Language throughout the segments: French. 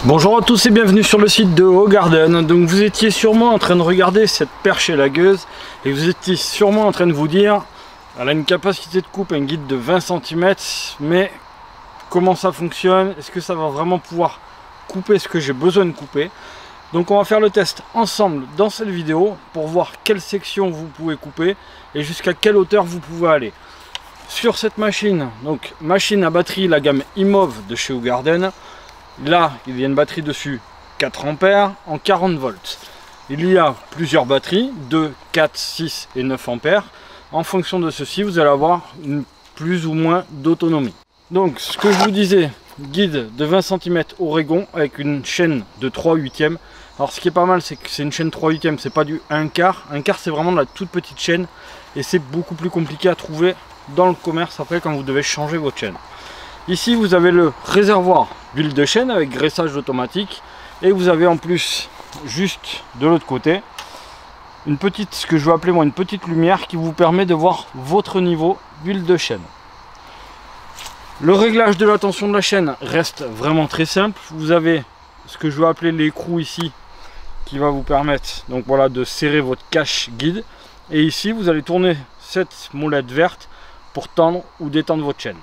Bonjour à tous et bienvenue sur le site de Hogarden. Donc vous étiez sûrement en train de regarder cette perche élagueuse et vous étiez sûrement en train de vous dire elle a une capacité de coupe, un guide de 20 cm, mais comment ça fonctionne? Est-ce que ça va vraiment pouvoir couper ce que j'ai besoin de couper? Donc on va faire le test ensemble dans cette vidéo pour voir quelle section vous pouvez couper et jusqu'à quelle hauteur vous pouvez aller. Sur cette machine, donc machine à batterie, la gamme Imov de chez Hogarden. Là, il y a une batterie dessus 4 ampères en 40 volts. Il y a plusieurs batteries, 2, 4, 6 et 9 ampères. En fonction de ceci, vous allez avoir une plus ou moins d'autonomie. Donc, ce que je vous disais, guide de 20 cm Oregon avec une chaîne de 3/8. Alors, ce qui est pas mal, c'est que c'est une chaîne 3/8, c'est pas du 1/4. 1/4, c'est vraiment de la toute petite chaîne et c'est beaucoup plus compliqué à trouver dans le commerce après quand vous devez changer votre chaîne. Ici, vous avez le réservoir d'huile de chêne avec graissage automatique. Et vous avez en plus, juste de l'autre côté, une petite, ce que je vais appeler moi une petite lumière qui vous permet de voir votre niveau d'huile de chêne. Le réglage de la tension de la chaîne reste vraiment très simple. Vous avez ce que je vais appeler l'écrou ici qui va vous permettre donc voilà, de serrer votre cache guide. Et ici, vous allez tourner cette molette verte pour tendre ou détendre votre chaîne.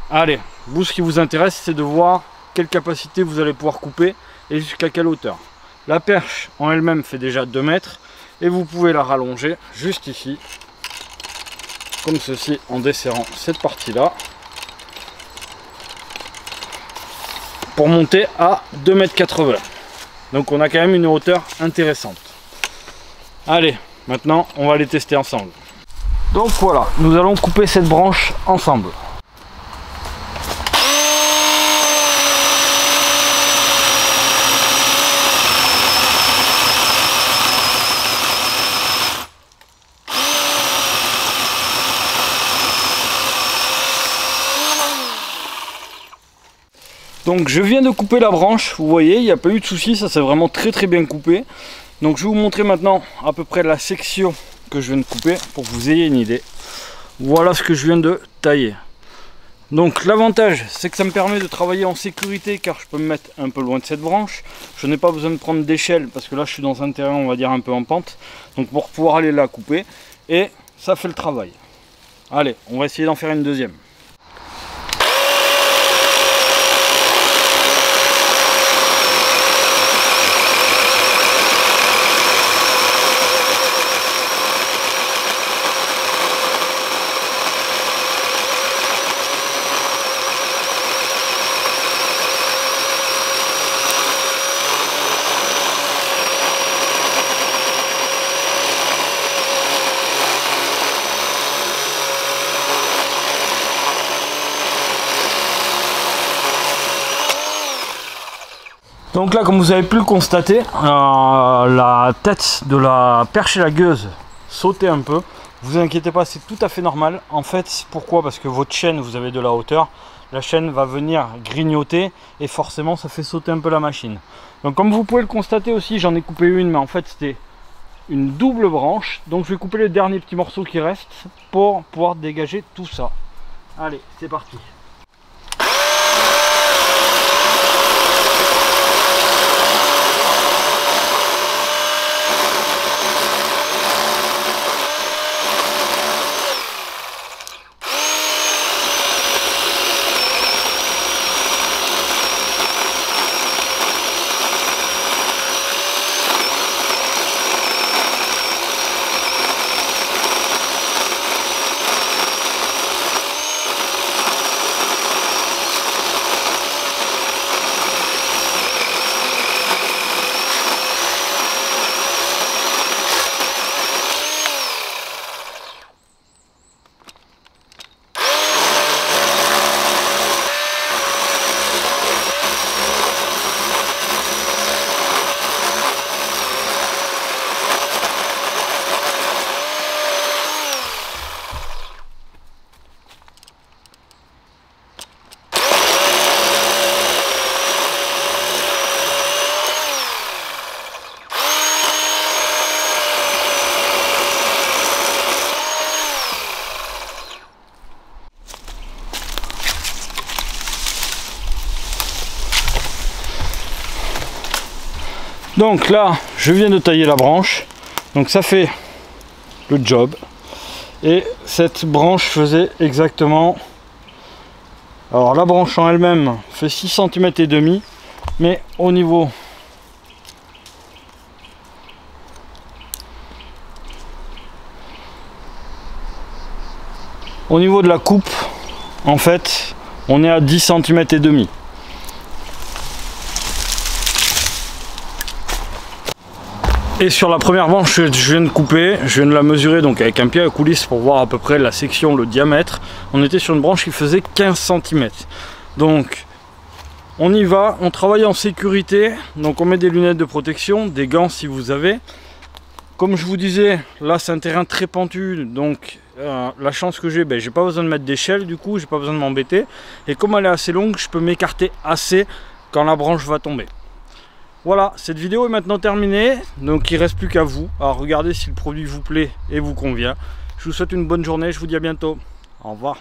Allez, vous, ce qui vous intéresse, c'est de voir quelle capacité vous allez pouvoir couper et jusqu'à quelle hauteur. La perche en elle-même fait déjà 2 mètres et vous pouvez la rallonger juste ici, comme ceci, en desserrant cette partie-là, pour monter à 2,80 m. Donc on a quand même une hauteur intéressante. Allez, maintenant, on va les tester ensemble. Donc voilà, nous allons couper cette branche ensemble. Donc je viens de couper la branche, vous voyez, il n'y a pas eu de souci, ça s'est vraiment très bien coupé. Donc je vais vous montrer maintenant à peu près la section que je viens de couper pour que vous ayez une idée. Voilà ce que je viens de tailler. Donc l'avantage, c'est que ça me permet de travailler en sécurité car je peux me mettre un peu loin de cette branche. Je n'ai pas besoin de prendre d'échelle parce que là je suis dans un terrain, on va dire, un peu en pente. Donc pour pouvoir aller la couper, et ça fait le travail. Allez, on va essayer d'en faire une deuxième. Donc là, comme vous avez pu le constater, la tête de la perche élagueuse sautait un peu. Vous inquiétez pas, c'est tout à fait normal. En fait, pourquoi? Parce que votre chaîne, vous avez de la hauteur. La chaîne va venir grignoter et forcément, ça fait sauter un peu la machine. Donc comme vous pouvez le constater aussi, j'en ai coupé une, mais en fait, c'était une double branche. Donc je vais couper le dernier petit morceau qui reste pour pouvoir dégager tout ça. Allez, c'est parti. Donc là, je viens de tailler la branche, donc ça fait le job. Et cette branche faisait exactement... Alors la branche en elle-même fait 6 cm et demi, mais au niveau... Au niveau de la coupe, en fait, on est à 10 cm et demi. Et sur la première branche que je viens de couper, je viens de la mesurer donc avec un pied à coulisse pour voir à peu près la section, le diamètre. On était sur une branche qui faisait 15 cm. Donc on y va, on travaille en sécurité. Donc on met des lunettes de protection, des gants si vous avez. Comme je vous disais, là c'est un terrain très pentu, donc la chance que j'ai, j'ai pas besoin de mettre d'échelle, du coup j'ai pas besoin de m'embêter. Et comme elle est assez longue, je peux m'écarter assez quand la branche va tomber. Voilà, cette vidéo est maintenant terminée, donc il ne reste plus qu'à vous à regarder si le produit vous plaît et vous convient. Je vous souhaite une bonne journée, je vous dis à bientôt. Au revoir.